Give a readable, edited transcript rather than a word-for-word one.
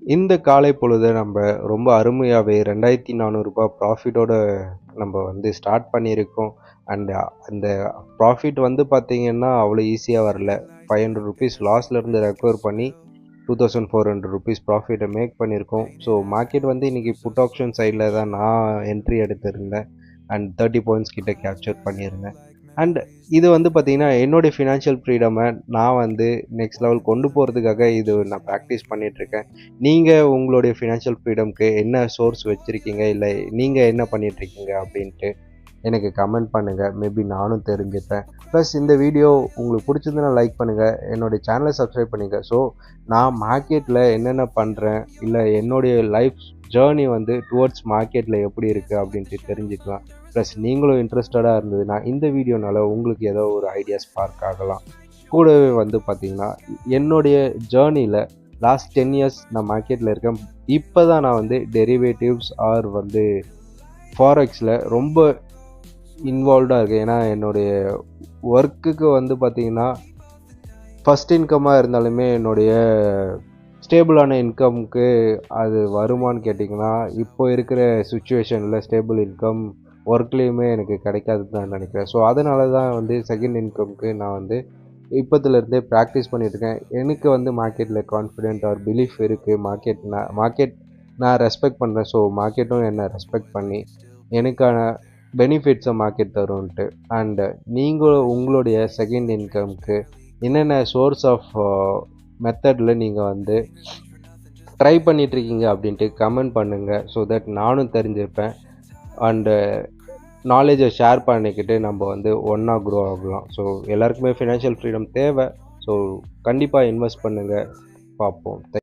இந்த காலை பொழுத நம்ம ரொம்ப அருமையாவே ரூ. 2400 ப்ராஃபிட்டோட நம்ம வந்து ஸ்டார்ட் பண்ணியிருக்கோம். அண்ட் அந்த ப்ராஃபிட் வந்து பார்த்தீங்கன்னா, அவ்வளோ ஈஸியா வரல. ₹500 லாஸ்ல இருந்து ரெக்கவர் பண்ணி ₹2400 ப்ராஃபிட்ட மேக் பண்ணியிருக்கோம். ஸோ மார்க்கெட் வந்து இன்னைக்கு புட் ஆப்ஷன் சைட்ல தான் நான் என்ட்ரி எடுத்திருந்தேன். அண்ட் 30 பாயிண்ட்ஸ் கிட்ட கேப்சர் பண்ணியிருந்தேன். அண்ட் இது வந்து பார்த்தீங்கன்னா, என்னுடைய ஃபினான்ஷியல் ஃப்ரீடம நான் வந்து நெக்ஸ்ட் லெவல் கொண்டு போறதுக்காக இது நான் பிராக்டிஸ் பண்ணிட்டுருக்கேன். நீங்க உங்களுடைய ஃபினான்ஷியல் ஃப்ரீடம்க்கு என்ன சோர்ஸ் வச்சிருக்கீங்க? இல்ல நீங்க என்ன பண்ணிட்டுருக்கீங்க? அப்படின்ட்டு எனக்கு கமெண்ட் பண்ணுங்க. மேபி நானும் தெரிஞ்சுப்பேன். ப்ளஸ் இந்த வீடியோ உங்களுக்கு பிடிச்சிருந்ததுன்னா லைக் பண்ணுங்க. என்னுடைய சேனலை சப்ஸ்கிரைப் பண்ணுங்க. ஸோ நான் மார்க்கெட்ல என்னென்ன பண்றேன், இல்ல என்னுடைய லைஃப் ஜேர்னி வந்து டுவர்ட்ஸ் மார்க்கெட்ல எப்படி இருக்கு அப்படின்ட்டு தெரிஞ்சுக்கலாம். ப்ளஸ் நீங்களும் இன்ட்ரெஸ்டடா இருந்ததுன்னா இந்த வீடியோனால உங்களுக்கு ஏதோ ஒரு ஐடியா ஸ்பார்க் ஆகலாம். கூடவே வந்து பார்த்தீங்கன்னா, என்னுடைய ஜேர்னில லாஸ்ட் 10 இயர்ஸ் நான் மார்க்கெட்ல இருக்கேன். இப்போ தான் நான் வந்து டெரிவேட்டிவ்ஸ் ஆர் வந்து ஃபாரெக்ஸில் ரொம்ப இன்வால்வ்டாக இருக்கேன். ஏன்னா என்னுடைய ஒர்க்குக்கு வந்து பார்த்தீங்கன்னா, ஃபர்ஸ்ட் இன்கம்மாக இருந்தாலுமே என்னுடைய ஸ்டேபிளான இன்கம்க்கு அது வருமான்னு கேட்டிங்கன்னா, இப்போ இருக்கிற சுச்சுவேஷனில் ஸ்டேபிள் இன்கம் ஒர்க்லேயுமே எனக்கு கிடைக்காதுன்னு தான் நினைக்கிறேன். ஸோ அதனால தான் வந்து செகண்ட் இன்கம்க்கு நான் வந்து இப்போத்துலேருந்தே ப்ராக்டிஸ் பண்ணிட்டுருக்கேன். எனக்கு வந்து மார்க்கெட்டில் கான்ஃபிடென்ட் ஆர் பிலீஃப் இருக்குது. மார்க்கெட் நான் ரெஸ்பெக்ட் பண்ணுறேன். ஸோ மார்க்கெட்டும் என்னை ரெஸ்பெக்ட் பண்ணி எனக்கான பெனிஃபிட்ஸை மார்க்கெட் தரும்ன்ட்டு. அண்டு நீங்களும் உங்களுடைய செகண்ட் இன்கம்க்கு என்னென்ன சோர்ஸ் ஆஃப் மெத்தடில் நீங்கள் வந்து ட்ரை பண்ணிகிட்ருக்கீங்க அப்படின்ட்டு கமெண்ட் பண்ணுங்கள். ஸோ தட் நானும் தெரிஞ்சுப்பேன். அண்டு நாலேஜை ஷேர் பண்ணிக்கிட்டு நம்ம வந்து ஒன்றா க்ரோ ஆகலாம். ஸோ எல்லாருக்குமே ஃபினான்ஷியல் ஃப்ரீடம் தேவை. ஸோ கண்டிப்பாக இன்வெஸ்ட் பண்ணுங்கள். பார்ப்போம்.